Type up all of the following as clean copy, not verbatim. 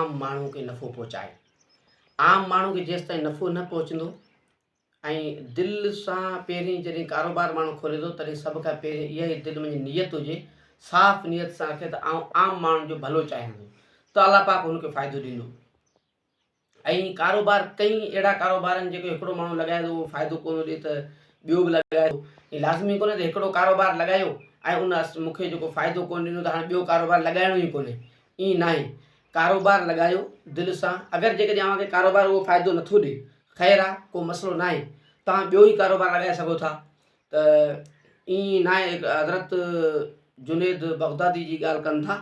आम माण्हू खे नफ़ो पहुचाए। आम माण्हू खे जेसि ताईं नफ़ो न पहुचंदो ऐं दिलि सां पहिरीं जॾहिं कारोबार माण्हू खोले थो तॾहिं सभ खां पहिरीं इहा ई दिलि में नियत हुजे, साफ़ नियत सां रखे त आउं आम माण्हुनि जो भलो चाहियां थो त अलाह पाक हुनखे फ़ाइदो ॾींदो। ऐं कारोबार कई अहिड़ा कारोबार आहिनि जेके हिकिड़ो माण्हू लॻाए थो उहो फ़ाइदो कोन ॾिए त ॿियो बि लॻाए थो। हीअ लाज़मी कोन्हे त हिकिड़ो कारोबार लॻायो ऐं उन मूंखे जेको फ़ाइदो कोन ॾिनो त हाणे ॿियो कारोबार लॻाइणो ई कोन्हे, ईअं न आहे। कारोबार लॻायो दिलि सां, अगरि जेकॾहिं तव्हांखे कारोबार उहो फ़ाइदो नथो ॾिए ख़ैरु आहे, को मसइलो न आहे, तव्हां ॿियो ई कारोबार लॻाए सघो था। त ईअं न आहे। हज़रत जुनैद बग़दादी जी ॻाल्हि कनि था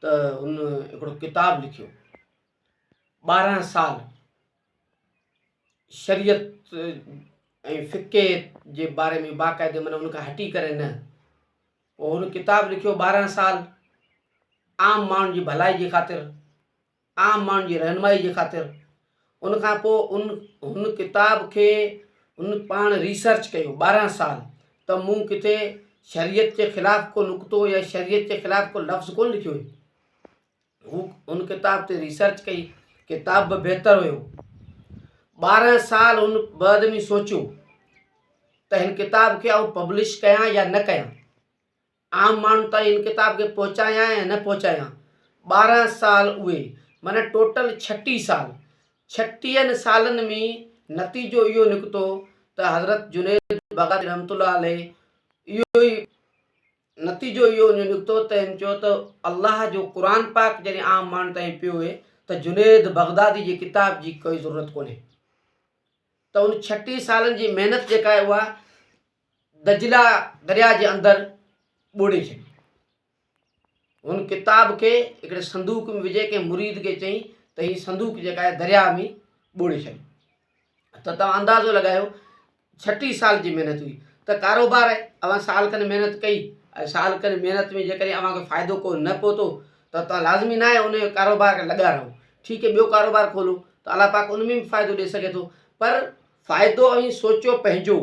त हुन हिकिड़ो किताबु लिखियो, 12 साल शरीयत ऐं फ़िक़े जे बारे में बाक़ाइदे माना उनखां हटी करे न, पोइ हुन किताबु लिखियो 12 साल आम माण्हुनि जी भलाई जे ख़ातिर, आम माण्हुनि जी रहनुमाई जे ख़ातिर। उनखां पोइ हुन किताब खे हुन पाण रिसर्च कयो 12 साल त मूं किथे शरीयत जे ख़िलाफ़ु को नुक़्तो या शरीयत जे ख़िलाफ़ु को लफ़्ज़ कोन लिखियो हुई। हू हुन किताब ते रिसर्च कई, किताब बि बहितर हुयो। 12 साल हुन बाद में सोचियो त हिन किताब खे आउं पब्लिश कयां या न कयां, आम माण्हुनि ताईं हिन किताब खे पहुचायां या न पहुचायां। 12 साल उहे माना टोटल 36 साल। 36 सालनि में नतीजो इहो निकितो त हज़रत जुनैद बग़दादी रहमतुल्लाह अलैह इहो ई नतीजो इहो निकितो त हिन चयो त अल्लाह जो क़ुर पाक जॾहिं आम माण्हुनि ताईं पियो हुए त जुनैद बग़दादी जी किताब जी कोई ज़रूरत कोन्हे। त उन 36 सालनि जी महिनत जेका आहे उहा दजला दरिया जे अंदरि ॿोड़े छॾी। हुन किताब खे हिकिड़े संदूक में विझे कंहिं मुरीद खे चई त हीअ संदूक जेका आहे दरिया में ॿोड़े छॾी। त तव्हां अंदाज़ो लॻायो 36 साल जी महिनत हुई। त कारोबार आहे, अवां साल खनि महिनत कई ऐं साल खनि महिनत में जेकॾहिं अव्हांखे फ़ाइदो को न पहुतो त तव्हां लाज़मी न आहे उन कारोबार खे लॻा रहो, ठीकु आहे ॿियो कारोबार खोलो त अलाह पाक उन में बि फ़ाइदो ॾेई सघे थो। पर फ़ाइदो ऐं सोचियो पंहिंजो,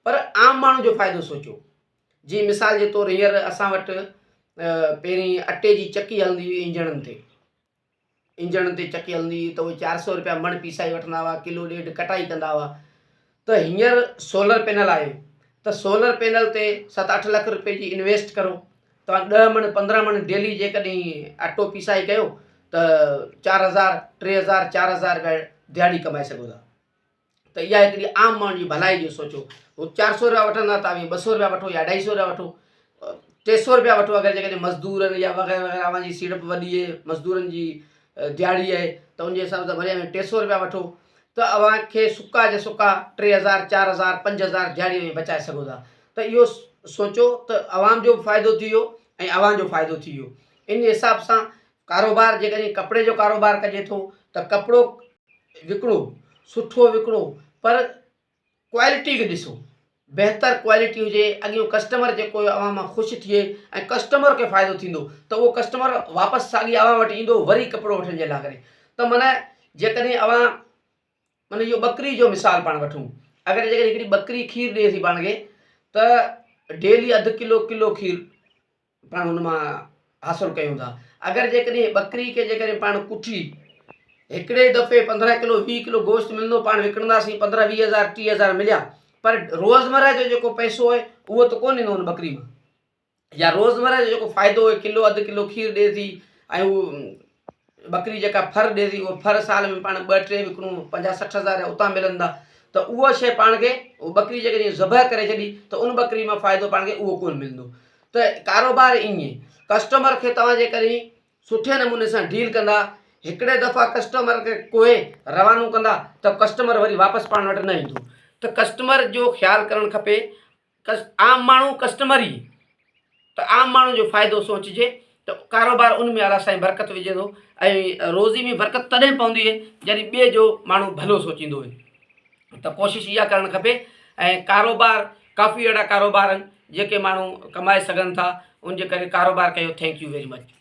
पर आम माण्हू जो फ़ाइदो सोचियो। जीअं मिसाल जे तौरु हींअर असां वटि पहिरीं अटे जी चकी हलंदी हुई इंजणनि ते चकी हलंदी हुई त उहे 400 रुपया मण पीसाए वठंदा हुआ, किलो ॾेढ कटाई कंदा हुआ। त हींअर सोलर पैनल आयो त सोलर पैनल ते 7-8 लख रुपए जी इन्वेस्ट करो, तव्हां 10 मण 15 मण डेली जेकॾहिं अटो पीसाई कयो त 4000 3000 4000 रुपया दिहाड़ी कमाए सघो था। त इहा हिकिड़ी आम माण्हू जी भलाई जो सोचो। हू 400 रुपया वठंदा त 200 रुपया वठो या 250 रुपया वठो, 300 रुपया वठो अगरि जेकॾहिं मज़दूरनि या वग़ैरह वग़ैरह अव्हांजी सीड़प वॾी आहे, मज़दूरनि जी दिहाड़ी आहे त उनजे हिसाब सां भले 300 रुपया वठो त अव्हांखे सुका जे सुका 3000 4000 5000 दिहाड़ी में बचाए सघो था। त इहो सोचो त अवाम जो बि फ़ाइदो थी वियो ऐं अवां जो फ़ाइदो थी वियो। इन हिसाब सां कारोबार जेकॾहिं कपिड़े जो कारोबार कजे थो त कपिड़ो विकिणो, सुठो विकिणो, पर क्वालिटी खे ॾिसो, बहितर क्वालिटी हुजे। अॻियो कस्टमर जेको अवां मां ख़ुशि थिए ऐं कस्टमर खे फ़ाइदो थींदो त उहो कस्टमर वापसि साॻी अवां वटि ईंदो वरी कपिड़ो वठण जे लाइ करे। त माना जेकॾहिं अवां माना इहो ॿकरी जो मिसाल पाण वठूं, अगरि जेकॾहिं हिकिड़ी ॿकरी खीरु ॾिए थी पाण खे त डेली अधु किलो खीरु पाण हुन मां हासिलु कयूं था। अगरि जेकॾहिं ॿकरी खे जेकॾहिं पाण कुठी हिकिड़े दफ़े 15 किलो 20 किलो गोश्त मिलंदो, पाण विकिणंदासीं 15-20 हज़ार 30 हज़ार मिलिया, पर रोज़मर्रा जो जेको पैसो आहे उहो त कोन ईंदो हुन ॿकरी मां। या रोज़मर्रा जो जेको फ़ाइदो आहे किलो अधु किलो खीरु ॾिए थी ऐं उहो ॿकरी जेका फर ॾिए थी उहो फर साल में पाण 2-3 विकिणूं 50-60 हज़ार उतां मिलंदा त उहा शइ पाण खे उहो ॿकरी जेकॾहिं ज़बह करे छॾी त उन ॿकरी मां फ़ाइदो पाण खे उहो कोन मिलंदो। त कारोबार ईअं कस्टमर खे तव्हां जेकॾहिं सुठे नमूने सां डील कंदा, हिकिड़े दफ़ा कस्टमर खे कोई रवानो कंदा त कस्टमर वरी वापसि पाण वटि न ईंदो। त कस्टमर जो ख़्यालु करणु खपे। आम माण्हू कस्टमर ई, त आम माण्हू जो फ़ाइदो सोचिजे त कारोबार उन में अलाह साईं बरकत विझे थो ऐं रोज़ी में बरकत तॾहिं पवंदी आहे जॾहिं ॿिए जो माण्हू भलो सोचींदो हुए। त कोशिशि इहा करणु खपे। ऐं कारोबार काफ़ी अहिड़ा कारोबार आहिनि जेके माण्हू कमाए सघनि था, उनजे करे कारोबार कयो। Thank U very much.